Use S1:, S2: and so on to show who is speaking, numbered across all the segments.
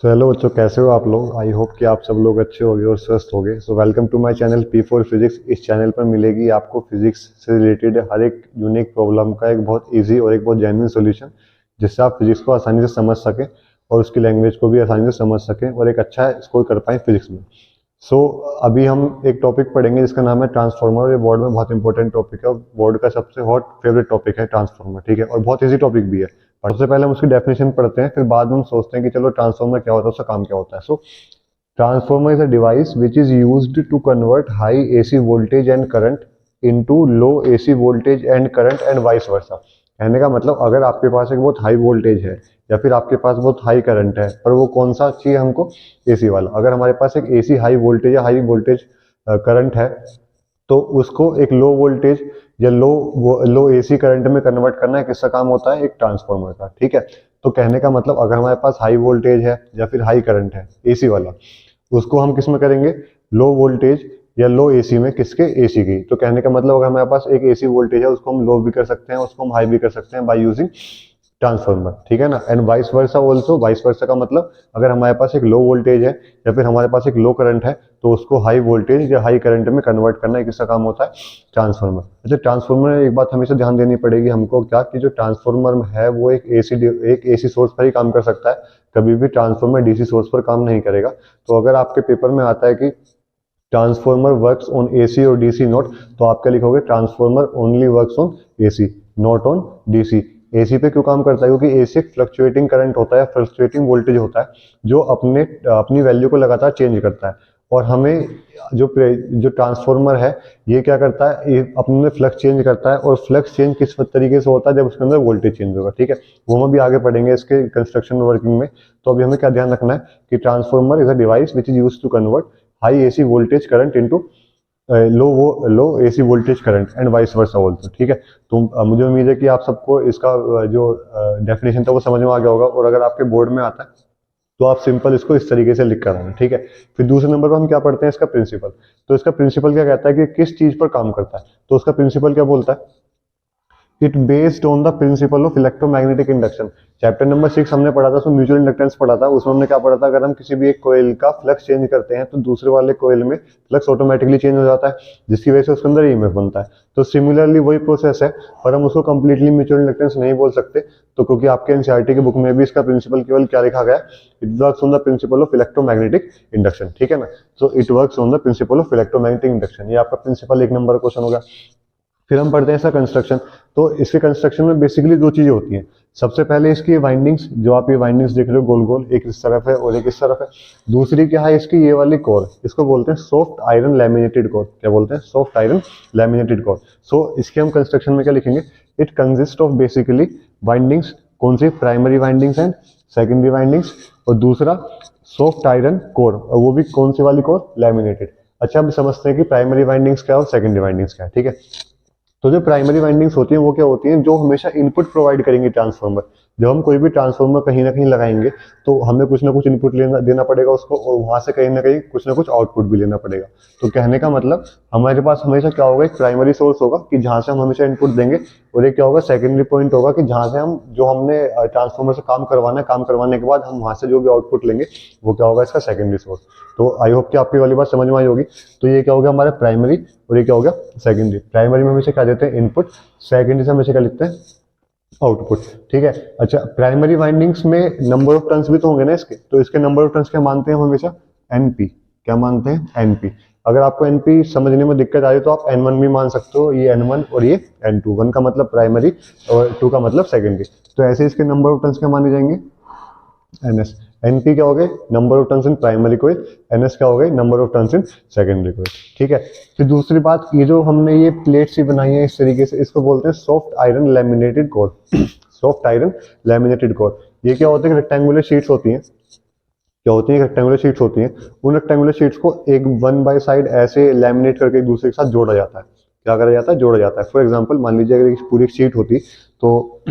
S1: Hello बच्चों, कैसे हो आप लोग। आई होप कि आप सब लोग अच्छे होंगे और स्वस्थ होंगे। Welcome to my channel P4 physics. इस चैनल पर मिलेगी आपको फिजिक्स से रिलेटेड हर एक यूनिक प्रॉब्लम का एक बहुत इजी और एक बहुत जेन्युइन सॉल्यूशन, जिससे आप फिजिक्स को आसानी से समझ सकें और उसकी लैंग्वेज को भी आसानी से समझ सकें और एक अच्छा स्कोर कर पाएँ फिजिक्स में। सो अभी हम एक टॉपिक पढ़ेंगे जिसका नाम है ट्रांसफॉर्मर। ये बोर्ड में बहुत इंपॉर्टेंट टॉपिक है और बोर्ड का सबसे हॉट फेवरेट टॉपिक है ट्रांसफॉर्मर, ठीक है, और बहुत इजी टॉपिक भी है। और सबसे पहले हम उसकी डेफिनेशन पढ़ते हैं, फिर बाद में हम सोचते हैं कि चलो ट्रांसफॉर्मर क्या होता है, उसका काम क्या होता है। So transformer is a device which is used to convert high AC voltage and current into low AC voltage and current and vice versa. कहने का मतलब, अगर आपके पास एक बहुत हाई वोल्टेज है या फिर आपके पास बहुत हाई करंट है, पर वो कौन सा चाहिए हमको, एसी वाला। अगर हमारे पास एक एसी हाई वोल्टेज या हाई वोल्टेज करंट है, तो उसको एक लो वोल्टेज या लो एसी करंट में कन्वर्ट करना है, किसका काम होता है, एक ट्रांसफॉर्मर का, ठीक है। तो कहने का मतलब, अगर हमारे पास हाई वोल्टेज है या फिर हाई करंट है एसी वाला, उसको हम किस में करेंगे, लो वोल्टेज या लो एसी में, किसके, एसी की। तो कहने का मतलब, अगर हमारे पास एक एसी वोल्टेज है, उसको हम लो भी कर सकते हैं, उसको हम हाई भी कर सकते हैं बाय यूजिंग ट्रांसफॉर्मर, ठीक है ना। And vice versa also. Vice versa का मतलब, अगर हमारे पास एक लो वोल्टेज है या फिर हमारे पास एक लो करंट है, तो उसको हाई वोल्टेज या हाई करंट में कन्वर्ट करना, किसका काम होता है, ट्रांसफॉर्मर। अच्छा, ट्रांसफॉर्मर में एक बात हमेशा ध्यान देनी पड़ेगी हमको, क्या, कि जो ट्रांसफॉर्मर है वो एक एसी सोर्स पर ही काम कर सकता है। कभी भी ट्रांसफॉर्मर डीसी सोर्स पर काम नहीं करेगा। तो अगर आपके पेपर में आता है कि ट्रांसफॉर्मर वर्क्स ऑन एसी और डीसी नोट, तो आप क्या लिखोगे, transformer only works on AC not on DC. AC पे क्यों काम करता है, क्योंकि एसी एक फ्लक्चुएटिंग करंट होता है, फ्लक्चुएटिंग वोल्टेज होता है, जो अपनी वैल्यू को लगातार चेंज करता है। और हमें जो ट्रांसफॉर्मर है, ये क्या करता है, ये अपने फ्लक्स चेंज करता है। और फ्लक्स चेंज किस तरीके से होता है, जब उसके अंदर वोल्टेज चेंज होगा, ठीक है। वो हम अभी आगे पढ़ेंगे इसके कंस्ट्रक्शन वर्किंग में। तो अभी हमें क्या ध्यान रखना है कि transformer is a device which is use to convert high AC voltage current into low AC voltage current and vice versa also, ठीक है। तो मुझे उम्मीद है कि आप सबको इसका जो डेफिनेशन था वो समझ में आ गया होगा। और अगर आपके बोर्ड में आता है, तो आप सिंपल इसको इस तरीके से लिख कर आना, ठीक है। फिर दूसरे नंबर पर हम क्या पढ़ते हैं, इसका प्रिंसिपल। तो इसका प्रिंसिपल क्या कहता है कि किस चीज पर काम करता है। तो उसका प्रिंसिपल क्या बोलता है, it based on the principle of electromagnetic induction. Chapter number 6 हमने पढ़ा था, उसमें म्यूचुअल इंडक्टेंस पढ़ा था। उसमें हमने क्या पढ़ा था, अगर हम किसी भी एक कोयल का फ्लक्स चेंज करते हैं, तो दूसरे वाले कोयल में फ्लक्स ऑटोमेटिकली चेंज हो जाता है, जिसकी वजह से उसके अंदर ईएमएफ बनता है। तो सिमिलरली वही प्रोसेस है, पर हम उसको कंप्लीटली म्यूचुअल इंडक्टेंस नहीं बोल सकते। तो क्योंकि आपके एनसीईआरटी की बुक में भी इसका प्रिंसिपल केवल क्या लिखा गया है, it works on the principle of electromagnetic induction, ठीक है ना। So it works on the principle of electromagnetic induction. ये आपका प्रिंसिपल 1 नंबर क्वेश्चन होगा। फिर हम पढ़ते हैं इसका कंस्ट्रक्शन। तो इसके कंस्ट्रक्शन में बेसिकली दो चीजें होती हैं। सबसे पहले इसकी वाइंडिंग्स, जो आप ये वाइंडिंग्स देख रहे हो गोल गोल, एक इस तरफ है और एक इस तरफ है। दूसरी क्या है इसकी, ये वाली कोर, इसको बोलते हैं सॉफ्ट आयरन लैमिनेटेड कोर। क्या बोलते हैं, soft iron laminated core. So इसके हम कंस्ट्रक्शन में क्या लिखेंगे, it consist of basically windings, कौन सी, primary windings and secondary windings. और दूसरा सॉफ्ट आयरन कोर, और वो भी कौन सी वाली कोर, लैमिनेटेड। अच्छा, अब समझते हैं कि प्राइमरी वाइंडिंग्स क्या है और सेकेंडरी वाइंडिंग्स क्या है, ठीक है। तो जो प्राइमरी वाइंडिंग्स होती हैं वो क्या होती हैं, जो हमेशा इनपुट प्रोवाइड करेंगे ट्रांसफॉर्मर। जब हम कोई भी ट्रांसफॉर्मर कहीं ना कहीं लगाएंगे, तो हमें कुछ ना कुछ इनपुट देना पड़ेगा उसको, और वहां से कहीं ना कहीं कुछ ना कुछ आउटपुट भी लेना पड़ेगा। तो कहने का मतलब, हमारे पास हमेशा क्या होगा, एक प्राइमरी सोर्स होगा कि जहां से हम हमेशा इनपुट देंगे, और एक क्या होगा, सेकेंडरी पॉइंट होगा कि जहां से हम, जो हमने ट्रांसफॉर्मर से काम करवाना है, काम करवाने के बाद हम वहां से जो भी आउटपुट लेंगे, वो क्या होगा, इसका सेकेंडरी सोर्स। तो आई होप कि आपकी वाली बात समझ में आई होगी। तो ये क्या हो गया हमारा प्राइमरी, और ये क्या हो गया सेकेंडरी। प्राइमरी में हमेशा क्या देते हैं, इनपुट। सेकेंडरी से हमेशा क्या लिखते हैं, आउटपुट, ठीक है। अच्छा, प्राइमरी वाइंडिंग्स में नंबर ऑफ टर्न्स भी तो होंगे ना इसके, तो इसके नंबर ऑफ टर्न्स क्या मानते हैं हम हमेशा, एनपी। क्या मानते हैं, एनपी। अगर आपको एनपी समझने में दिक्कत आ रही तो आप एन1 भी मान सकते हो। ये एन1 और ये एन2, वन का मतलब प्राइमरी और टू का मतलब सेकेंडरी। तो ऐसे इसके नंबर ऑफ टर्न्स क्या माने जाएंगे, एनएस। एनपी क्या हो गए, number of turns in primary coil. NS क्या हो गए, number of turns in secondary coil, ठीक है। फिर दूसरी बात, ये जो हमने ये प्लेट सी बनाई है इस तरीके से, इसको बोलते हैं soft iron laminated core. Soft iron laminated core. ये क्या होते हैं, रेक्टेंगुलर शीट्स होती हैं। क्या होती है, रेक्टेंगुलर शीट्स होती हैं। उन रेक्टेंगुलर शीट्स को एक वन बाय साइड ऐसे लैमिनेट करके एक दूसरे के साथ जोड़ा जाता है। क्या करा जाता है, जोड़ा जाता है। फॉर एग्जाम्पल, मान लीजिए अगर एक पूरी शीट होती, तो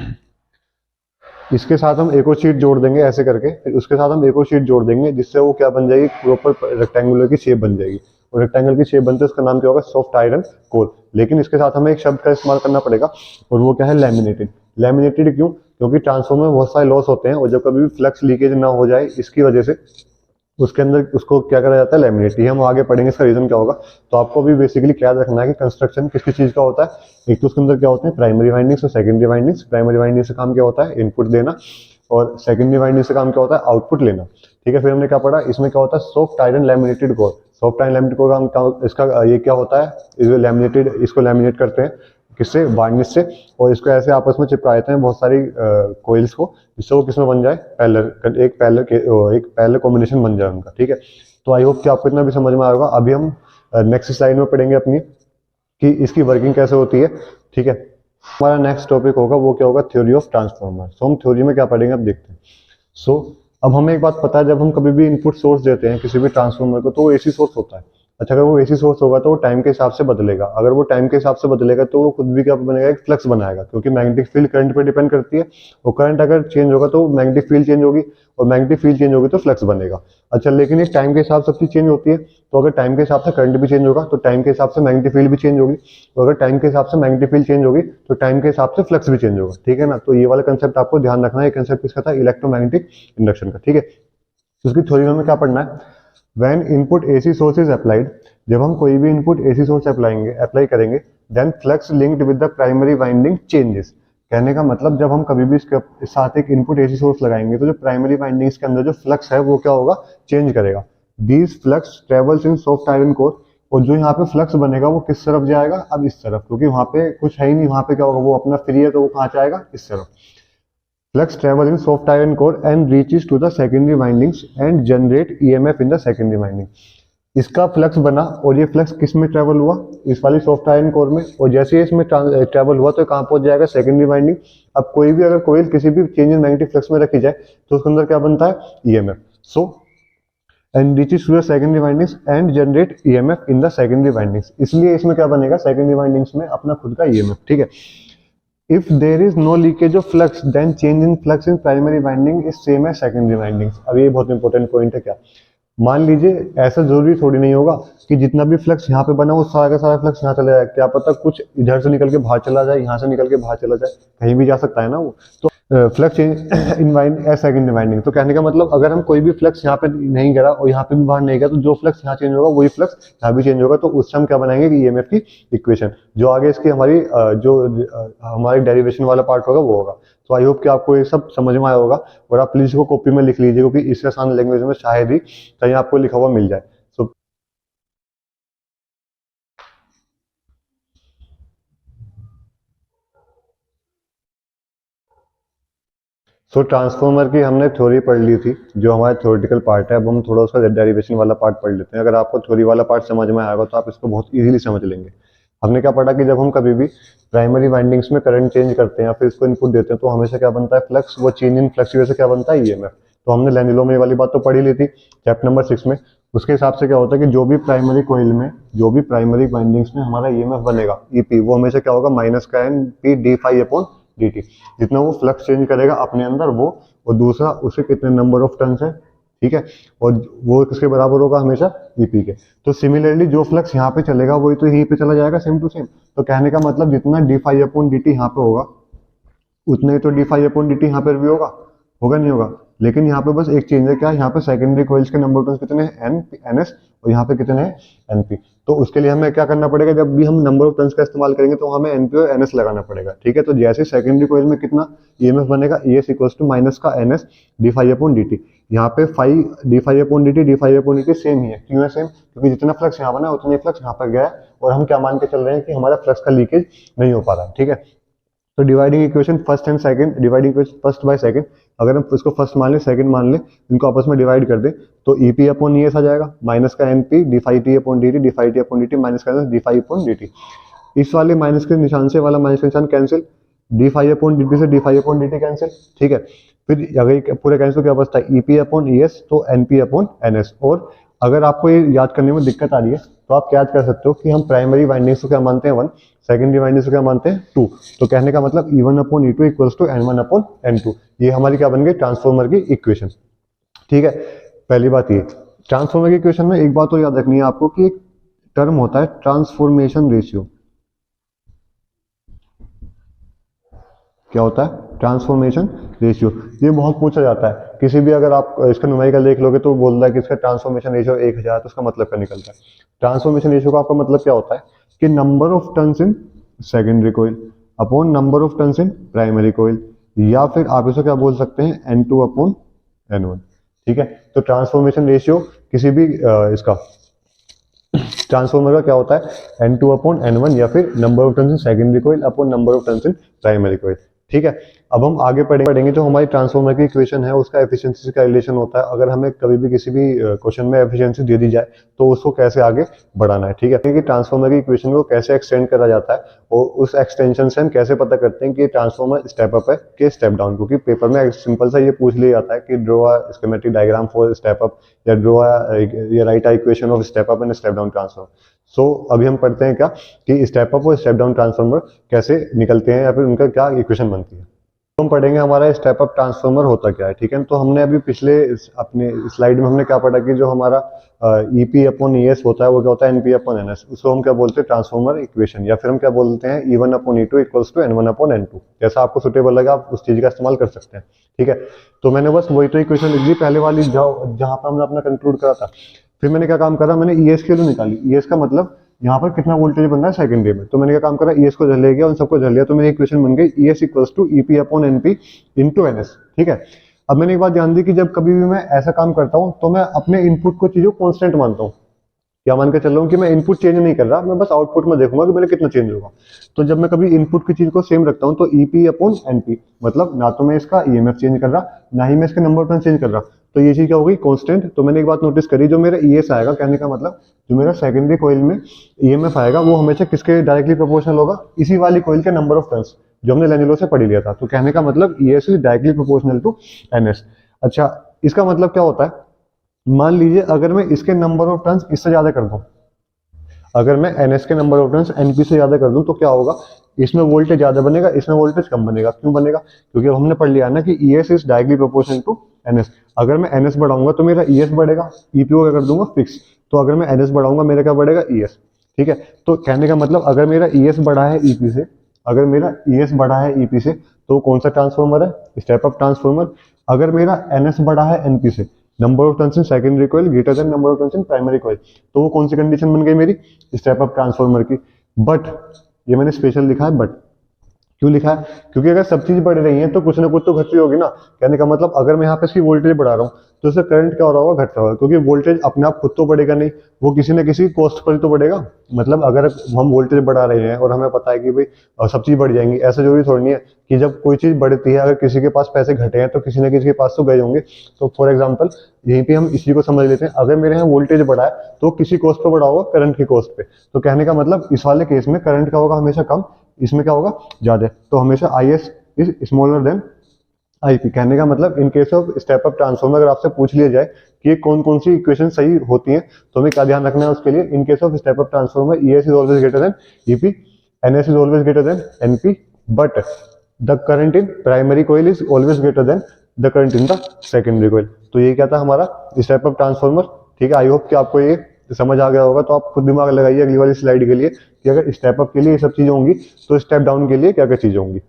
S1: इसके साथ हम एक और शीट जोड़ देंगे ऐसे करके, फिर उसके साथ हम एक और शीट जोड़ देंगे, जिससे वो क्या बन जाएगी, प्रॉपर रेक्टेंगुलर की शेप बन जाएगी। और रेक्टेंगल की शेप बनते उसका नाम क्या होगा, सॉफ्ट आयरन कोर। लेकिन इसके साथ हमें एक शब्द का इस्तेमाल करना पड़ेगा, और वो क्या है, लैमिनेटेड। लैमिनेटेड क्यों? क्योंकि ट्रांसफॉर्मर में बहुत सारे लॉस होते हैं और जब कभी भी फ्लक्स लीकेज ना हो जाए इसकी वजह से उसके अंदर उसको क्या करा जाता है, लैमिनेट। ये हम आगे पढ़ेंगे इसका रीजन क्या होगा। तो आपको भी बेसिकली क्या रखना है कि कंस्ट्रक्शन किस किस चीज का होता है। एक तो उसके अंदर क्या होते हैं, प्राइमरी वाइंडिंग्स और सेकेंडरी वाइंडिंग्स। प्राइमरी वाइंडिंग से काम क्या होता है, इनपुट देना, और सेकेंडरी वाइंडिंग से काम क्या होता है, आउटपुट लेना। ठीक है, फिर हमने क्या पढ़ा, इसमें क्या होता है, soft iron laminated core. Soft iron laminated core का इसका ये क्या होता है, लैमिनेटेड, इसको लैमिनेट करते हैं किससे, वार्निश से, और इसको ऐसे आपस में चिपका देते हैं बहुत सारी कोइल्स को, जिससे वो किसमें बन जाए, पैरेलल, एक पैरेलल कॉम्बिनेशन बन जाए उनका। ठीक है, तो आई होप कि आपको इतना भी समझ में आया होगा। अभी हम नेक्स्ट स्लाइड में पढ़ेंगे अपनी कि इसकी वर्किंग कैसे होती है। ठीक है, हमारा नेक्स्ट टॉपिक होगा वो क्या होगा, थ्योरी ऑफ ट्रांसफॉर्मर। सो हम थ्योरी में क्या पढ़ेंगे अब देखते हैं। सो अब हमें एक बात पता है, जब हम कभी भी इनपुट सोर्स देते हैं किसी भी ट्रांसफॉर्मर को तो वो एसी सोर्स होता है। अच्छा, अगर वो एसी सोर्स होगा तो वो टाइम के हिसाब से बदलेगा। अगर वो टाइम के हिसाब से बदलेगा तो वो खुद भी क्या बनेगा, एक फ्लक्स बनाएगा, क्योंकि मैग्नेटिक फील्ड करंट पे डिपेंड करती है। और करंट अगर चेंज होगा तो मैग्नेटिक फील्ड चेंज होगी, और मैग्नेटिक फील्ड चेंज होगी तो फ्लक्स बनेगा। अच्छा, लेकिन एक टाइम के हिसाब से सब चीज चेंज होती है, तो अगर टाइम के हिसाब से करंट भी चेंज होगा तो टाइम के हिसाब से मैग्नेटिक फील्ड भी चेंज होगी, तो अगर टाइम के हिसाब से मैग्नेटिक फील्ड चेंज होगी तो टाइम के हिसाब से फ्लक्स भी चेंज होगा। ठीक है ना, तो ये वाला कंसेप्ट आपको ध्यान रखना है। ये कंसेप्ट किसका था, इलेक्ट्रोमैग्नेटिक इंडक्शन का। ठीक है, उसकी थ्योरी में क्या पढ़ना है, when input AC source is applied, जब हम कोई भी इनपुट एसी सोर्स अप्लाई करेंगे, then flux linked with the primary winding changes. कहने का मतलब जब हम कभी भी इसके साथ एक इनपुट एसी सोर्स लगाएंगे तो जो प्राइमरी वाइंडिंग्स के अंदर जो फ्लक्स है वो क्या होगा, चेंज करेगा। These flux travels in soft iron core, और जो यहाँ पे फ्लक्स बनेगा वो किस तरफ जाएगा, अब इस तरफ, क्योंकि वहां पे कुछ है ही नहीं, वहां पे क्या होगा, वो अपना फ्री है तो वो कहाँ जाएगा, इस तरफ। Flux travel in soft iron core and reaches to the secondary windings and generate EMF in the secondary winding। इसका फ्लक्स बना और ये फ्लक्स किस में ट्रेवल हुआ, इस वाली सॉफ्ट आयरन कोर में, और जैसे ही इसमें ट्रेवल हुआ तो कहाँ पहुंच जाएगा, सेकेंडरी वाइंडिंग। अब कोई भी अगर कोयल किसी भी चेंज इन मैग्नेटिक फ्लक्स में रखी जाए तो उसके अंदर क्या बनता है, EMF. So and reaches to the secondary windings and generate EMF in the secondary windings. इसलिए इसमें क्या बनेगा, सेकेंडरी वाइंडिंग्स में अपना खुद का ईएमएफ। ठीक है, if there is no leakage of flux then change in flux in primary winding is same as secondary windings। अब ये बहुत इंपॉर्टेंट पॉइंट है। क्या मान लीजिए, ऐसा जरूरी थोड़ी नहीं होगा कि जितना भी फ्लक्स यहाँ पे बना वो सारा का सारा फ्लक्स यहाँ चला जाए। क्या पता कुछ इधर से निकल के बाहर चला जाए, यहाँ से निकल के बाहर चला जाए, कहीं भी जा सकता है ना वो। तो flux in wind as secondary winding, तो कहने का मतलब अगर हम कोई भी फ्लक्स यहाँ पे नहीं गिरा और यहाँ पे भी बाहर नहीं गया तो जो फ्लक्स यहाँ चेंज होगा वही फ्लक्स यहाँ भी चेंज होगा। तो उस समय क्या बनाएंगे, ईएमएफ की इक्वेशन, जो आगे इसकी हमारी हमारी डेरिवेशन वाला पार्ट होगा वो होगा। तो आई होप कि आपको ये सब समझ में आया होगा, और आप प्लीज इसको कॉपी में लिख लीजिए, क्योंकि इससे आसान लैंग्वेज में शायद ही कहीं आपको लिखा हुआ मिल जाए। सो ट्रांसफॉर्मर की हमने थ्योरी पढ़ ली थी, जो हमारा थ्योरेटिकल पार्ट है। अब हम थोड़ा उसका डेरिवेशन वाला पार्ट पढ़ लेते हैं। अगर आपको थ्योरी वाला पार्ट समझ में आएगा तो आप इसको बहुत इजीली समझ लेंगे। हमने क्या पढ़ा कि जब हम कभी भी प्राइमरी वाइंडिंग्स में करंट चेंज करते हैं या फिर इसको इनपुट देते हैं तो हमेशा क्या बनता है, फ्लक्स, वो चेंज इन फ्लक्स की वजह से क्या बनता है, ईएमएफ। तो हमने लेनिलो में वाली बात तो पढ़ी ली थी चैप्टर नंबर 6 में। उसके हिसाब से क्या होता है कि जो भी प्राइमरी कोइल में, जो भी प्राइमरी वाइंडिंग्स में हमारा ईएमएफ बनेगा, ईपी, वो हमेशा क्या होगा, माइनस का N P D phi upon dt। जितना वो फ्लक्स चेंज करेगा अपने अंदर वो, और दूसरा उसे कितने नंबर ऑफ टर्न्स है। ठीक है, और वो किसके बराबर होगा, हमेशा ईपी के। तो सिमिलरली जो फ्लक्स यहाँ पे चलेगा वही तो यहीं पे चला जाएगा, सेम टू सेम। तो कहने का मतलब जितना D phi upon D T यहाँ पे होगा उतना ही तो D phi upon D T यहाँ पर भी होगा, होगा नहीं होगा। लेकिन यहाँ पे बस एक चेंज है, क्या, यहाँ पे सेकेंडरी कोइल्स के नंबर ऑफ टर्न्स कितने हैं, एन, एनएस, और यहाँ पे कितने हैं, एनपी। तो उसके लिए हमें क्या करना पड़ेगा, जब भी हम नंबर ऑफ टर्न्स का इस्तेमाल करेंगे तो हमें एनपी और एनएस लगाना पड़ेगा। ठीक है, तो जैसे सेकेंडरी कोइल में कितना ईएमएफ बनेगा, ईएस इक्वल्स टू माइनस का NS d phi upon d. यहाँ पे five d phi upon d phi upon d same ही है। क्यों है सेम, क्योंकि जितना फ्लक्स यहाँ बना उतना ही फ्लक्स यहाँ पर गया है, और हम क्या मान के चल रहे हैं कि हमारा फ्लक्स का लीकेज नहीं हो पा रहा है। ठीक है, तो dividing equation first and second, dividing equation first by second, अगर हम इसको फर्स्ट मान ले, सेकंड मान ले, इनको आपस में डिवाइड कर दे तो ईपी अपॉन ईएस आ जाएगा, माइनस का NP d phi t upon D t, d phi t upon D t, minus का d phi upon D t. इस वाले माइनस के निशान से वाला माइनस का निशान cancel, d phi upon D t से d phi upon D t cancel. ठीक है, फिर अगर पूरे कैंसिल क्या बचता है, ईपी अपॉन ईएस तो एनपी अपॉन एनएस। और अगर आपको ये याद करने में दिक्कत आ रही है तो आप क्या याद कर सकते हो कि हम प्राइमरी वाइंडिंग्स को क्या मानते हैं, 1, सेकेंडरी वाइंडिंग्स को क्या मानते हैं, 2। तो कहने का मतलब E1 upon E2 equals to N1 upon N2। ये हमारी क्या बन गई, ट्रांसफॉर्मर की इक्वेशन। ठीक है, पहली बात ये। ट्रांसफॉर्मर की इक्वेशन में एक बात और याद रखनी है आपको कि एक टर्म होता है ट्रांसफॉर्मेशन रेशियो। क्या होता है, ट्रांसफॉर्मेशन रेशियो। ये बहुत पूछा जाता है, किसी भी अगर आप इसका न्यूमेरिकल देख लोगे तो बोल रहा है कि इसका ट्रांसफॉर्मेशन रेशियो 1000, तो उसका मतलब क्या निकलता है। ट्रांसफॉर्मेशन रेशियो का आपका मतलब क्या होता है कि number of turns in secondary coil upon number of turns in primary coil, या फिर आप इसे क्या बोल सकते हैं, N2 अपॉन N1। ठीक है, तो ट्रांसफॉर्मेशन रेशियो किसी भी इसका ट्रांसफॉर्मर का क्या होता है, N2 अपॉन N1, या फिर number of turns in secondary coil upon number of turns in primary coil. ठीक है, अब हम आगे पढ़ेंगे जो हमारी ट्रांसफॉर्मर की इक्वेशन है उसका एफिशिएंसी का रिलेशन होता है। अगर हमें कभी भी किसी भी क्वेश्चन में एफिशिएंसी दे दी जाए तो उसको कैसे आगे बढ़ाना है। ठीक है, कि ट्रांसफॉर्मर की इक्वेशन को कैसे एक्सटेंड करा जाता है और उस एक्सटेंशन से हम कैसे पता करते हैं कि ट्रांसफॉर्मर स्टेप अप है कि स्टेप डाउन, क्योंकि पेपर में सिंपल सा ये पूछ लिया जाता है कि draw a schematic diagram for step up या ड्रॉ या write a equation of step up and step down transformer. So अभी हम पढ़ते हैं क्या कि स्टेप अप और स्टेप डाउन ट्रांसफॉर्मर कैसे निकलते हैं या फिर उनका क्या इक्वेशन बनती है। तो हम पढ़ेंगे हमारा स्टेप अप ट्रांसफॉर्मर होता क्या है। ठीक है, तो हमने अभी पिछले अपने स्लाइड में हमने क्या पढ़ा कि जो हमारा ईपी अपॉन ईएस होता है वो क्या होता है, एनपी अपॉन एनएस। उसको हम क्या बोलते हैं, ट्रांसफॉर्मर इक्वेशन, या फिर हम क्या बोलते हैं, E1 upon E2 equals to N1 upon N2। जैसा आपको सुटेबल लगा आप उस चीज का इस्तेमाल कर सकते हैं। ठीक है, तो मैंने बस वही तो इक्वेशन लिख दी पहले वाली जहां पर हमने अपना कंक्लूड करा था। फिर मैंने क्या काम करा, मैंने ईएस की वैल्यू निकाली। ईएस का मतलब यहाँ पर कितना वोल्टेज बन रहा है सेकेंडरी में, तो मैंने क्या काम करा, ईएस को झल ले गया, उन सबको झल लिया, तो मेरी इक्वेशन बन गई ES equals to EP upon NP into NS. ठीक है, अब मैंने एक बात ध्यान दी कि जब कभी भी मैं ऐसा काम करता हूँ तो मैं अपने इनपुट को चीजों कांस्टेंट मानता हूँ। क्या मान के चल रहा हूँ कि मैं इनपुट चेंज नहीं कर रहा, मैं बस आउटपुट में देखूंगा कि मेरे कितना चेंज होगा। तो जब मैं कभी इनपुट की चीज को सेम रखता हूँ तो ईपी अपॉन एनपी, मतलब ना तो मैं इसका ईएमएफ चेंज कर रहा, ना ही मैं इसके नंबर ऑफ टर्न चेंज कर रहा, तो ये चीज क्या होगी, कांस्टेंट। तो मैंने एक बात नोटिस करी, जो मेरा ईएस आएगा, कहने का मतलब जो मेरा सेकेंडरी कोइल में ईएमएफ आएगा वो हमेशा किसके डायरेक्टली प्रोपोर्शनल होगा, इसी वाली कोइल के नंबर ऑफ टर्न्स जो हमने लेंज लॉ से पढ़ लिया था। तो कहने का मतलब ES is directly proportional to NS. अच्छा, इसका मतलब क्या होता है, मान लीजिए अगर मैं इसके नंबर ऑफ टर्न्स इससे ज्यादा कर दूं, अगर मैं एनएस के नंबर ऑफ टर्न्स एनपी से ज्यादा कर दूं तो क्या होगा, इसमें वोल्टेज ज्यादा बनेगा, इसमें वोल्टेज कम बनेगा। क्यों बनेगा, क्योंकि हमने पढ़ लिया ना कि ES is directly proportional to NS. अगर मैं एनएस बढ़ाऊंगा तो मेरा ईएस बढ़ेगा, ईपी को क्या कर दूंगा फिक्स, तो अगर मैं एनएस बढ़ाऊंगा मेरा क्या बढ़ेगा, ईएस। ठीक है, तो कहने का मतलब अगर मेरा ईएस बढ़ा है ईपी से, अगर मेरा ईएस बढ़ा है ईपी से तो कौन सा ट्रांसफॉर्मर है, स्टेप अप ट्रांसफॉर्मर। अगर मेरा एनएस बढ़ा है एनपी से, number of turns in secondary coil greater than number of turns in primary coil, तो वो कौन सी कंडीशन बन गई मेरी, स्टेप अप ट्रांसफॉर्मर की। बट ये मैंने स्पेशल लिखा है बट, क्यों लिखा है, क्योंकि अगर सब चीज बढ़ रही है तो कुछ ना कुछ तो घट रही होगी ना। कहने का मतलब अगर मैं यहाँ पे इसकी वोल्टेज बढ़ा रहा हूँ तो इसका करंट क्या हो रहा होगा, घट रहा होगा, क्योंकि वोल्टेज अपने आप खुद तो बढ़ेगा नहीं, वो किसी न किसी कॉस्ट पर तो बढ़ेगा। मतलब अगर हम वोल्टेज बढ़ा रहे हैं और हमें पता है कि भाई सब चीज बढ़ जाएंगी, ऐसा जरूरी थोड़ी नहीं है कि जब कोई चीज बढ़ती है अगर किसी के पास पैसे घटे हैं तो किसी न किसी के पास तो गए होंगे। तो फॉर एग्जाम्पल यहीं पे हम इसी को समझ लेते हैं, अगर मेरे यहाँ वोल्टेज बढ़ा है तो किसी कॉस्ट पर बढ़ा होगा, करंट की कॉस्ट पे। तो कहने का मतलब इस वाले केस में करंट का होगा हमेशा कम, इसमें क्या होगा ज्यादा। तो हमेशा IS is smaller than IP. कहने का मतलब in case of step up transformer अगर आपसे पूछ लिया जाए कि कौन कौन सी इक्वेशन सही होती हैं तो हमें क्या ध्यान रखना है उसके लिए, in case of step up transformer ES is always greater than EP, NS is always greater than NP, but the current in primary coil is always greater than the current in the secondary coil. तो ये क्या था हमारा step up transformer. ठीक है, I hope कि आपको ये समझ आ गया होगा। तो आप खुद दिमाग लगाइए अगली वाली स्लाइड के लिए कि अगर स्टेप अप के लिए ये सब चीजें होंगी तो स्टेप डाउन के लिए क्या क्या चीजें होंगी।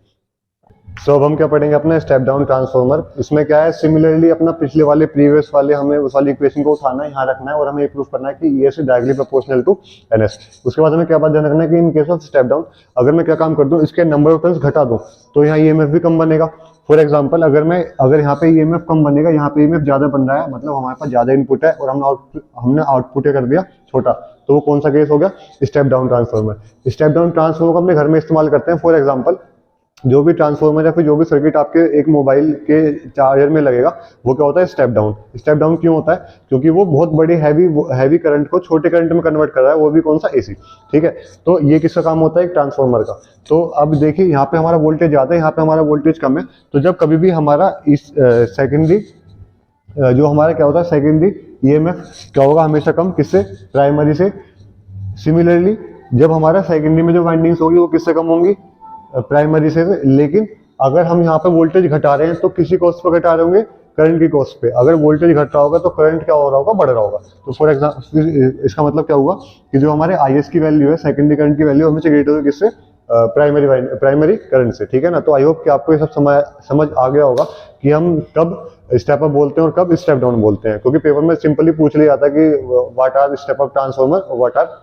S1: सो अब हम क्या पढ़ेंगे, अपना स्टेप डाउन ट्रांसफॉर्मर। इसमें क्या है, सिमिलरली अपना पिछले वाले प्रीवियस वाले हमें उस वाली इक्वेशन को उठाना है, यहाँ रखना है और हमें प्रूफ करना है कि ES is directly proportional to NS. उसके बाद हमें क्या बात ध्यान रखना है कि in case of step down अगर मैं क्या काम कर दूं, इसके नंबर ऑफ टर्न्स घटा दूं तो यहाँ ईएमएफ भी कम बनेगा। फॉर एग्जाम्पल अगर यहाँ पे ईएमएफ कम बनेगा, यहाँ पे ईएमएफ ज्यादा बन रहा है, मतलब हमारे पास ज्यादा इनपुट है और हमने आउटपुट कर दिया छोटा, तो वो कौन सा केस हो गया, step down transformer. Step down transformer को अपने घर में इस्तेमाल करते हैं। फॉर एग्जाम्पल जो भी ट्रांसफॉर्मर या फिर जो भी सर्किट आपके एक मोबाइल के चार्जर में लगेगा वो क्या होता है, स्टेप डाउन। स्टेप डाउन क्यों होता है, क्योंकि वो बहुत बड़े हैवी करंट को छोटे करंट में कन्वर्ट कर रहा है, वो भी कौन सा, एसी। ठीक है, तो ये किसका काम होता है, एक ट्रांसफॉर्मर का। तो अब देखिए यहाँ पे हमारा वोल्टेज ज्यादा है, यहाँ पे हमारा वोल्टेज कम है, तो जब कभी भी हमारा इस सेकेंडरी जो हमारा क्या होता है, सेकेंडरी ईएमएफ क्या होगा, हमेशा कम, किससे, प्राइमरी से। सिमिलरली जब हमारा सेकेंडरी में जो वाइंडिंग्स होगी वो किससे कम होंगी, प्राइमरी से। लेकिन अगर हम यहाँ पे वोल्टेज घटा रहे हैं तो किसी कॉस्ट पे घटा रहे होंगे, करंट की कॉस्ट पे। अगर वोल्टेज घट रहा होगा तो करंट क्या हो रहा होगा, बढ़ रहा होगा। तो फॉर एग्जाम्पल इसका मतलब क्या हुआ कि जो हमारे आईएस की वैल्यू है, सेकेंडरी करंट की वैल्यू हमेशा ग्रेटर होगी किससे, प्राइमरी करंट से, ठीक है ना। तो आई होप कि आपको ये सब समझ आ गया होगा कि हम कब स्टेप अप बोलते हैं और कब स्टेप डाउन बोलते हैं, क्योंकि पेपर में सिंपली पूछ लिया जाता है कि what are step up transformer और what are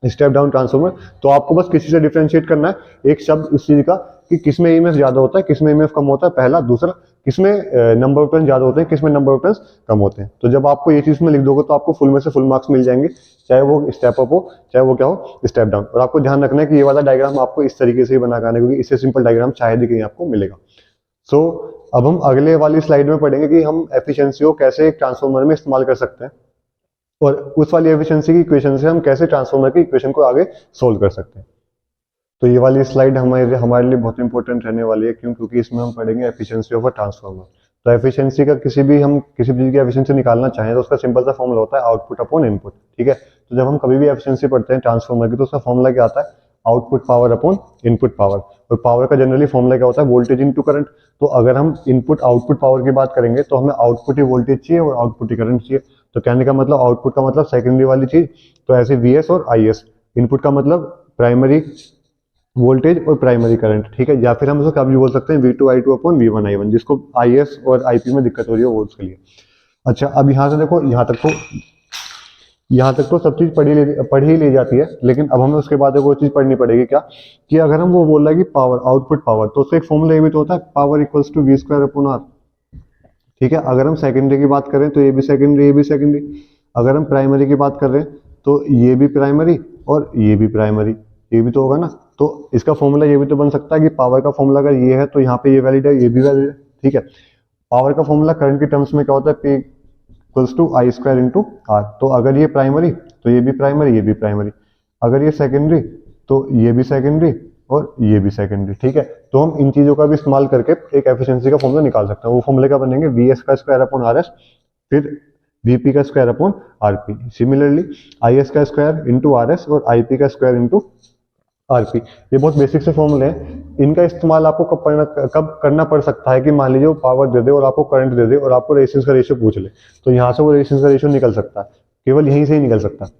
S1: step down transformer. तो आपको बस किसी से डिफरेंशिएट करना है एक शब्द इस चीज का कि किसमें ईएमएफ ज्यादा होता है, किसमें ईएमएफ कम होता है, पहला। दूसरा, किसमें नंबर ऑफ टर्न ज्यादा होते हैं, किसमें नंबर ऑफ टर्न कम होते हैं। तो जब आपको ये चीज में लिख दोगे तो आपको फुल में से फुल मार्क्स मिल जाएंगे, चाहे वो स्टेप अप हो चाहे वो क्या हो स्टेप डाउन। और आपको ध्यान रखना है कि ये वाला डायग्राम आपको इस तरीके से ही बना के आना है, क्योंकि इससे सिंपल डायग्राम शायद ही कहीं आपको मिलेगा। सो अब हम अगले वाली स्लाइड में पढ़ेंगे कि हम एफिशिएंसी को कैसे एक ट्रांसफॉर्मर में इस्तेमाल कर सकते हैं, और उस वाली एफिशिएंसी की इक्वेशन से हम कैसे ट्रांसफॉर्मर की इक्वेशन को आगे सोल्व कर सकते हैं। तो ये वाली स्लाइड हमारे लिए बहुत इंपॉर्टेंट रहने वाली है। क्यों? क्योंकि इसमें हम पढ़ेंगे एफिशिएंसी ऑफ अ ट्रांसफॉर्मर। तो एफिशिएंसी का किसी भी चीज की एफिशिएंसी निकालना चाहें तो उसका सिंपल सा फॉर्मूला होता है आउटपुट अपॉन इनपुट, ठीक है। तो जब हम कभी भी एफिशिएंसी पढ़ते हैं ट्रांसफॉर्मर की तो उसका फॉर्मूला क्या आता है? Output power upon input power. और पावर का जनरली फॉर्मूला क्या होता है? Voltage into current. तो अगर हम इनपुट आउटपुट पावर की बात करेंगे तो हमें आउटपुट ही वोल्टेज चाहिए और आउटपुट ही करंट चाहिए। तो कहने का मतलब आउटपुट का मतलब सेकेंडरी वाली चीज, तो ऐसे वीएस और आईएस। इनपुट का मतलब प्राइमरी वोल्टेज और प्राइमरी करंट, ठीक है। या फिर हम उसको क्या भी बोल सकते हैं V2 I2 upon V1 I1, जिसको आईएस और आईपी में दिक्कत हो रही है वो उसके लिए। अच्छा, अब यहाँ से देखो, यहाँ तक तो सब चीज पढ़ ही ली जाती है, लेकिन अब हमें उसके बाद एक और चीज पढ़नी पड़ेगी। क्या? कि अगर हम वो बोल रहे हैं कि पावर आउटपुट पावर, तो उसका एक फॉर्मूला ये भी तो होता है, power equals to V square upon R, ठीक है। अगर हम सेकेंडरी की बात करें तो ये भी सेकेंडरी, ये भी सेकेंडरी। अगर हम प्राइमरी की बात कर रहे हैं तो ये भी प्राइमरी और ये भी प्राइमरी, ये भी तो होगा ना। तो इसका फॉर्मूला ये भी तो बन सकता है कि पावर का फॉर्मूला अगर ये है तो यहाँ पे ये वैलिड है, ये भी वैलिड है, ठीक है। पावर का फॉर्मूला करंट के टर्म्स में क्या होता है? P equals to I square into R. तो अगर ये प्राइमरी तो ये भी प्राइमरी, ये भी प्राइमरी। अगर ये सेकेंडरी तो ये भी सेकेंडरी और ये भी सेकेंडरी, ठीक है। तो हम इन चीजों का भी इस्तेमाल करके एक एफिशिएंसी का फॉर्मूला निकाल सकते हैं। वो फॉर्मूले क्या बनेंगे? वीएस का स्क्वायर अपॉन आरएस, फिर वीपी का square upon RP. Similarly IS का स्क्वायर इंटू आरएस और आईपी का स्क्वायर इंटू आरपी। ये बहुत बेसिक से फॉर्मूले हैं। इनका इस्तेमाल आपको कब करना पड़ सकता है कि मान लीजिए वो पावर दे दे और आपको करंट दे दे और आपको रेजिस्टेंस का रेशियो पूछ ले, तो यहाँ से वो रेजिस्टेंस का रेशियो निकल सकता है, केवल यहीं से ही निकल सकता है,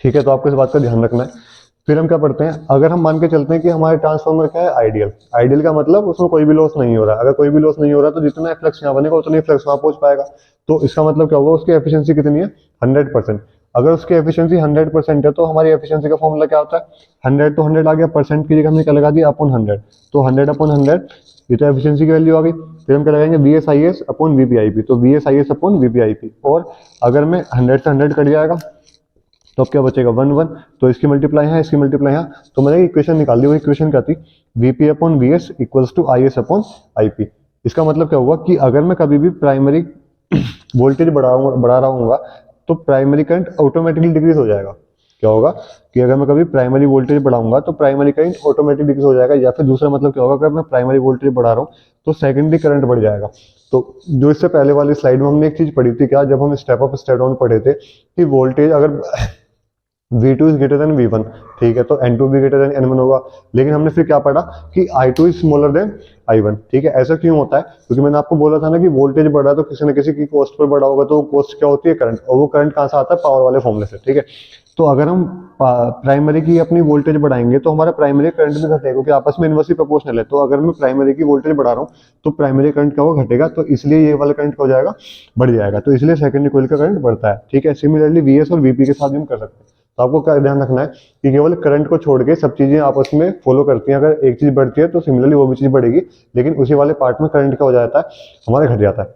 S1: ठीक है। तो आपको इस बात का ध्यान रखना है। फिर हम क्या पढ़ते हैं? अगर हम मान के चलते हैं कि हमारे ट्रांसफॉर्मर क्या है? आइडियल। आइडियल का मतलब उसमें कोई भी लॉस नहीं हो रहा है। अगर कोई भी लॉस नहीं हो रहा तो जितना फ्लक्स यहाँ बनेगा उतना ही फ्लक्स वहां पहुंच पाएगा। तो इसका मतलब क्या होगा? उसकी एफिशिएंसी कितनी है? 100%। अगर उसकी एफिशिएंसी 100% है तो हमारी एफिशिएंसी का फॉर्मूला क्या होता है? 100 तो 100 आ गया, परसेंट की जगह हमने क्या लगा दिया? अपॉन 100। तो 100 अपॉन 100, ये तो एफिशिएंसी की वैल्यू आ गई। फिर हम क्या लगाएंगे? V S I S upon VPIP. तो V S I S upon VPIP. और अगर मैं 100 से 100 कट जाएगा तो अब क्या बचेगा? 1 1। तो इसकी मल्टीप्लाई है, इसकी मल्टीप्लाई है, तो मैंने इक्वेशन निकाल दी। वो इक्वेशन क्या थी? VP upon V S equals to I S upon IP. इसका मतलब क्या हुआ कि अगर मैं कभी भी प्राइमरी वोल्टेज बढ़ा रहा हूँ तो प्राइमरी करंट ऑटोमेटिकली डिक्रीज हो जाएगा। क्या होगा कि अगर मैं कभी प्राइमरी वोल्टेज बढ़ाऊंगा तो प्राइमरी करंट ऑटोमेटिक डिक्रीज हो जाएगा। या फिर दूसरा मतलब क्या होगा? अगर मैं प्राइमरी वोल्टेज बढ़ा रहा हूँ तो सेकेंडरी करंट बढ़ जाएगा। तो जो इससे पहले वाली स्लाइड में हमने एक चीज पढ़ी थी, क्या? जब हम स्टेप अप स्टेप डाउन पढ़े थे कि वोल्टेज अगर V2 is greater than V1, ठीक है, तो N2 भी ग्रेटर देन N1 होगा। लेकिन हमने फिर क्या पढ़ा कि I2 is smaller then I1, ठीक है। ऐसा क्यों होता है? क्योंकि मैंने आपको बोला था ना कि वोल्टेज बढ़ा है तो किसी न किसी की कॉस्ट पर बढ़ा होगा, तो कॉस्ट क्या होती है? करंट। और वो करंट कहाँ से आता है? पावर वाले फॉर्मूले से, ठीक है। तो अगर हम प्राइमरी की अपनी वोल्टेज बढ़ाएंगे तो हमारा प्राइमरी करंट भी घटेगा, क्योंकि आपस में इनवर्सली प्रोपोर्शनल है। तो अगर मैं प्राइमरी की वोल्टेज बढ़ा रहा हूँ तो प्राइमरी करंट क्या होगा? घटेगा। तो इसलिए ये वाला करंट हो जाएगा? बढ़ जाएगा। तो इसलिए सेकेंडरी कॉइल का करंट बढ़ता है, ठीक है। सिमिलरली वीएस और वीपी के साथ भी हम कर सकते हैं। तो आपको क्या ध्यान रखना है कि केवल करंट को छोड़ के सब चीजें आपस में फॉलो करती हैं। अगर एक चीज बढ़ती है तो सिमिलरली वो भी चीज बढ़ेगी, लेकिन उसी वाले पार्ट में करंट क्या हो जाता है? हमारा घट जाता है,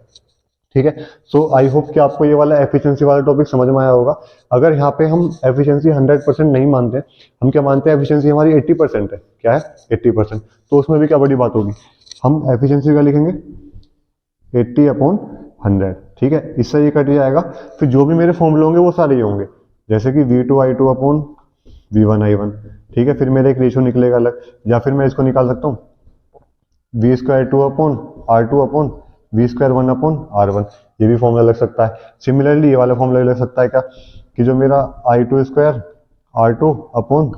S1: ठीक है। सो आई होप कि आपको ये वाला एफिशिएंसी वाला टॉपिक समझ में आया होगा। अगर यहाँ पे हम एफिशिएंसी 100% नहीं मानते, हम क्या मानते हैं? एफिशिएंसी हमारी 80% है। क्या है? 80%। तो उसमें भी क्या बड़ी बात होगी? हम एफिशिएंसी का लिखेंगे 80 अपॉन 100, ठीक है। इससे ये कट जाएगा। फिर जो भी मेरे फॉर्मूले होंगे वो सारे ये होंगे, जैसे कि V2 I2 upon V1 I1, ठीक है। फिर मेरा एक रेशियो निकलेगा अलग, या फिर मैं इसको निकाल सकता हूँ V square 2 upon R2 upon V square 1 upon R1। ये भी फॉर्मूला लग सकता है। सिमिलरली ये वाला फॉर्मूला लग सकता है क्या? कि जो मेरा I2 square R2 upon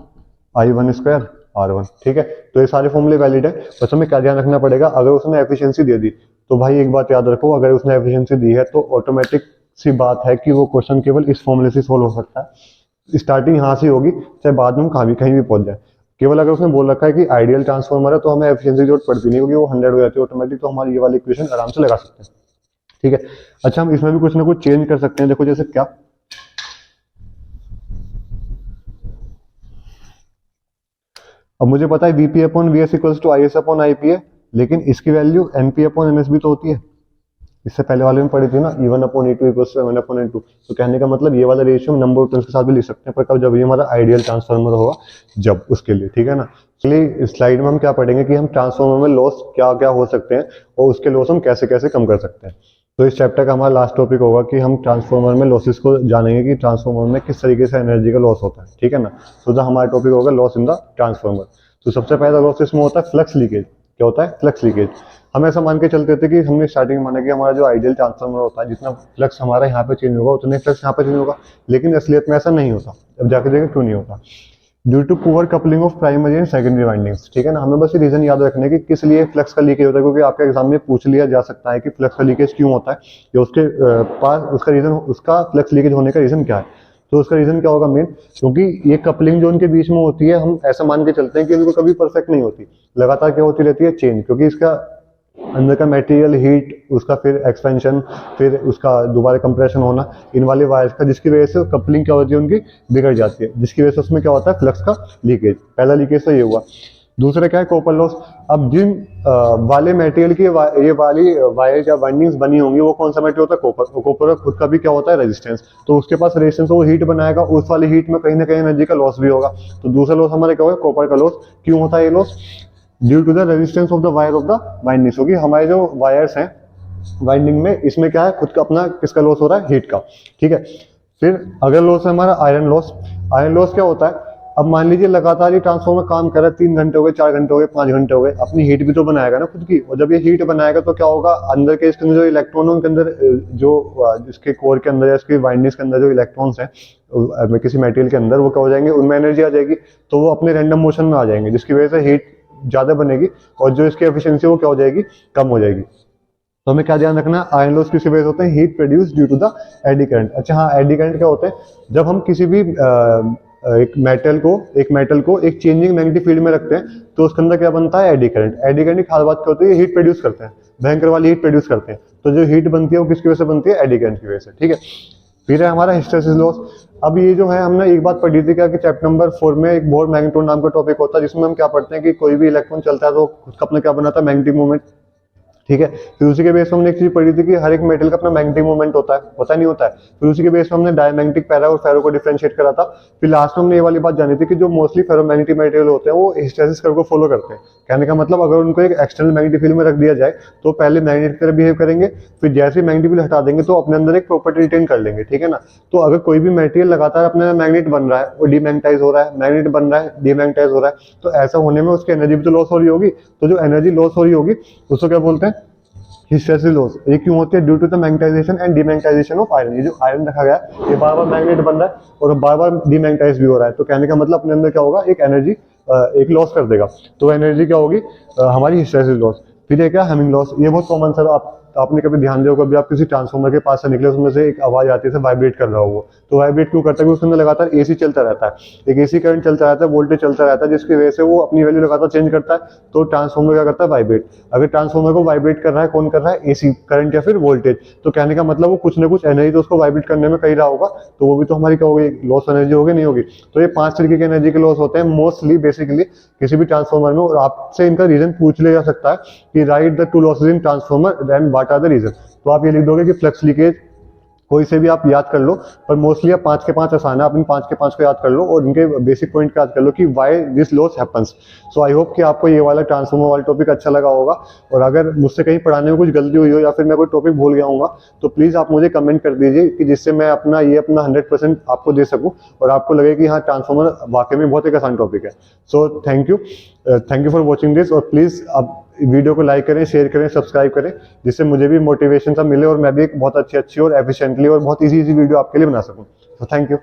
S1: I1 square R1, ठीक है। तो ये सारे फॉर्मूले वैलिड है। बस हमें क्या ध्यान रखना पड़ेगा? अगर उसने एफिशिएंसी दे दी तो भाई एक बात याद रखो, अगर उसने एफिशिएंसी दी है तो ऑटोमेटिक सी बात है कि वो क्वेश्चन केवल इस फॉर्मूले से सोल्व हो सकता है। स्टार्टिंग यहाँ से होगी, चाहे बाद में हम कहीं भी पहुंच जाए। केवल अगर उसने बोल रखा है कि आइडियल ट्रांसफॉर्मर है तो हमें एफिशिएंसी की जरूरत पड़ती नहीं, क्योंकि वो 100 हो जाती है ऑटोमेटिक, तो हमारी ये वाली इक्वेशन आराम से लगा सकते हैं। ठीक है, अच्छा हम इसमें भी कुछ ना कुछ चेंज कर सकते हैं। देखो जैसे क्या, अब मुझे पता है VP upon VS equals to IS upon IP है, लेकिन इसकी वैल्यू एनपी अपॉन एनएस भी तो होती है। इससे पहले वाले में पढ़ी थी ना, E1 upon E2 equals to M1 upon N2। तो कहने का मतलब ये वाला रेशियो हम नंबर ऑफ टर्न्स के साथ भी लिख सकते हैं, पर कब, जब ये हमारा आइडियल ट्रांसफार्मर होगा, जब उसके लिए। ठीक है ना, चलिए इस स्लाइड में हम क्या पढ़ेंगे कि हम ट्रांसफार्मर में लॉस क्या क्या हो सकते हैं और उसके लॉस हम कैसे कैसे कम कर सकते हैं। तो इस चैप्टर का हमारा लास्ट टॉपिक होगा कि हम ट्रांसफार्मर में लॉसेस को जानेंगे कि ट्रांसफार्मर में किस तरीके से एनर्जी का लॉस होता है। ठीक है ना, तो हमारा टॉपिक होगा लॉस इन द ट्रांसफार्मर। तो सबसे पहला लॉस इसमें होता है फ्लक्स लीकेज। क्या होता है? Flux leakage. हम ऐसा मान के चलते थे कि हमने स्टार्टिंग में माना कि हमारा जो आइडियल ट्रांसफार्मर होता है, जितना फ्लक्स हमारा यहाँ पे चेंज होगा उतने फ्लक्स यहाँ पे चेंज होगा, लेकिन असलियत में ऐसा नहीं होता। अब जाके देखें क्यों नहीं होता। Due to poor coupling of primary and secondary windings. ठीक है ना, हमें बस ये रीजन याद रखने की किस लिए फ्लक्स का लीकेज होता है, क्योंकि आपके एग्जाम में पूछ लिया जा सकता है कि फ्लक्स का लीकेज क्यों होता है, या उसके पास उसका रीजन, उसका फ्लक्स लीकेज होने का रीजन क्या है। तो उसका रीजन क्या होगा मेन, क्योंकि ये कपलिंग जो उनके बीच में होती है, हम ऐसा मान के चलते हैं कि वो कभी परफेक्ट नहीं होती, लगातार क्या होती रहती है, चेंज। क्योंकि इसका अंदर का मटेरियल हीट, उसका फिर एक्सपेंशन, फिर उसका दोबारा कंप्रेशन होना इन वाले वायर्स का, जिसकी वजह से कपलिंग क्या होती है उनकी बिगड़ जाती है, जिसकी वजह से उसमें क्या होता है, फ्लक्स का लीकेज। पहला लीकेज तो ये हुआ। दूसरा क्या है, कॉपर लॉस। अब जिन वाले मटेरियल की ये वाली वायर या वाइंडिंग्स बनी होंगी, वो कौन सा मटेरियल होता है, कॉपर। कॉपर का खुद का भी क्या होता है, रेजिस्टेंस। तो उसके पास रेजिस्टेंस, वो हीट बनाएगा, उस वाली हीट में कहीं ना कहीं एनर्जी का लॉस भी होगा। तो दूसरा लॉस हमारा क्या होगा, कॉपर का लॉस। क्यों होता है ये loss? Due to the resistance of the wire of the winding. क्योंकि हमारे जो वायर्स हैं वाइंडिंग में, इसमें क्या है, खुद का अपना किसका लॉस हो रहा है, हीट का। ठीक है, फिर अगर लॉस है हमारा आयरन लॉस। आयरन लॉस क्या होता है, अब मान लीजिए लगातार ये ट्रांसफार्मर काम कर रहा है, 3 घंटे हो गए, 4 घंटे हो गए, 5 घंटे हो गए, अपनी हीट भी तो बनाएगा ना खुद की। और जब ये हीट बनाएगा तो क्या होगा, अंदर के इसके अंदर जो इलेक्ट्रॉन है, उनके अंदर जो इसके कोर के अंदर या इसके वाइंडिंग्स के अंदर जो इलेक्ट्रॉन्स हैं किसी मटेरियल के अंदर, वो क्या हो जाएंगे, उनमें एनर्जी आ जाएगी, तो वो अपने रैंडम मोशन में आ जाएंगे, जिसकी वजह से हीट ज्यादा बनेगी और जो इसकी एफिशिएंसी वो क्या हो जाएगी, कम हो जाएगी। तो हमें क्या ध्यान रखना, आयरन लॉस किस वजह से होते हैं, heat produce due to the eddy current. अच्छा हाँ, एडी करंट क्या होते हैं, जब हम किसी भी एक मेटल को एक चेंजिंग मैग्नेटिक फील्ड में रखते हैं, तो उसके अंदर क्या बनता है, एडी करंट। एडी करंट की खास बात क्या होती है, हीट प्रोड्यूस करते हैं, भयंकर वाली हीट प्रोड्यूस करते हैं। तो जो हीट बनती है वो किसकी वजह से बनती है, एडी करंट की वजह से। ठीक है, फिर है हमारा हिस्टैरिसीस लॉस। अब ये जो है, हमने एक बात पढ़ी थी क्या कि चैप्टर नंबर 4 में एक बोर मैग्नेट्रोन नाम का टॉपिक होता है, जिसमें हम क्या पढ़ते हैं कि कोई भी इलेक्ट्रॉन चलता है तो खुद का अपना क्या बनाता है, मैग्नेटिक मोमेंट। ठीक है, फिर उसी के बेस में हमने एक चीज पढ़ी थी कि हर एक मेटल का अपना मैग्नेटिक मोमेंट होता नहीं होता है। फिर उसी के बेस में हमने डायमैग्नेटिक पैरा और फेरो को डिफरेंशिएट करा था। फिर लास्ट में हमने ये वाली बात जानी थी कि जो मोस्टली फेरोमैग्नेटिक मटेरियल होते हैं वो हिस्टैरिसीस कर्व को फॉलो करते हैं। कहने का मतलब, अगर उनको एक एक्सटर्नल मैग्नेटिक फील्ड में रख दिया जाए तो पहले मैग्नेट की तरह बिहेव करेंगे, फिर जैसे मैग्नेटिक फील्ड हटा देंगे तो अपने अंदर एक प्रॉपर्टी रिटेन कर लेंगे। ठीक है ना, तो अगर कोई भी मटेरियल लगातार अपने मैग्नेट बन रहा है और डीमैग्नेटाइज हो रहा है, मैग्नेट बन रहा है, डीमैग्नेटाइज हो रहा है, तो ऐसा होने में उसकी एनर्जी भी तो लॉस हो रही होगी। तो जो एनर्जी लॉस हो रही होगी उसको क्या बोलते हैं, हिस्टैरिसीस लॉस। ये क्यों होती है, due to the magnetization and demagnetization of iron. ये जो आयरन रखा गया है, ये बार बार मैग्नेट बन रहा है और बार बार डीमैग्नेटाइज भी हो रहा है, तो कहने का मतलब अपने अंदर क्या होगा, एक एनर्जी एक लॉस कर देगा। तो एनर्जी क्या होगी, हमारी हिस्टैरिसीस लॉस। फिर ये क्या, हैमिंग लॉस। ये बहुत कॉमन सर, आपने कभी ध्यान दिया, कभी आप किसी ट्रांसफार्मर के पास से निकले, उसमें से एक आवाज आती है, वाइब्रेट कर रहा हो वो, तो वाइब्रेट क्यों करता है, उसके अंदर लगातार एसी चलता रहता है, एक एसी करंट चलता रहता है, वोल्टेज चलता रहता है, जिसकी वजह से वो अपनी वैल्यू लगातार चेंज करता है। तो ट्रांसफार्मर क्या करता है, वाइब्रेट। अगर ट्रांसफार्मर को वाइब्रेट कर रहा है, कौन कर रहा है, एसी करंट या फिर वोल्टेज। तो कहने का मतलब वो कुछ ना कुछ एनर्जी तो उसको वाइब्रेट करने में कही रहा होगा, तो वो भी तो हमारी क्या होगी, लॉस एनर्जी होगी, नहीं होगी। तो ये 5 तरीके की एनर्जी के लॉस होते हैं मोस्टली बेसिकली किसी भी ट्रांसफार्मर में, और आपसे इनका रीजन पूछ लिया जा सकता है कि write the 2 losses in transformer then what are the reason. तो आप ये लिख दोगे कि फ्लक्स लीकेज, कोई से भी आप याद कर लो, पर मोस्टली आप 5 के 5 आसान है, आप इन 5 के 5 को याद कर लो और इनके बेसिक पॉइंट याद कर लो कि why this loss happens. So I hope कि आपको ये वाला ट्रांसफार्मर वाला टॉपिक अच्छा लगा होगा, और अगर मुझसे कहीं पढ़ाने में कुछ गलती हुई हो या फिर मैं कोई टॉपिक भूल गया हूँगा, तो प्लीज आप मुझे कमेंट कर दीजिए कि जिससे मैं अपना 100% आपको दे सकूं और आपको लगे कि हाँ, ट्रांसफार्मर वाकई में बहुत एक आसान टॉपिक है। So thank you for watching this, और प्लीज आप वीडियो को लाइक करें, शेयर करें, सब्सक्राइब करें, जिससे मुझे भी मोटिवेशन सा मिले और मैं भी एक बहुत अच्छी और एफिशिएंटली और बहुत इजी वीडियो आपके लिए बना सकूं। तो थैंक यू।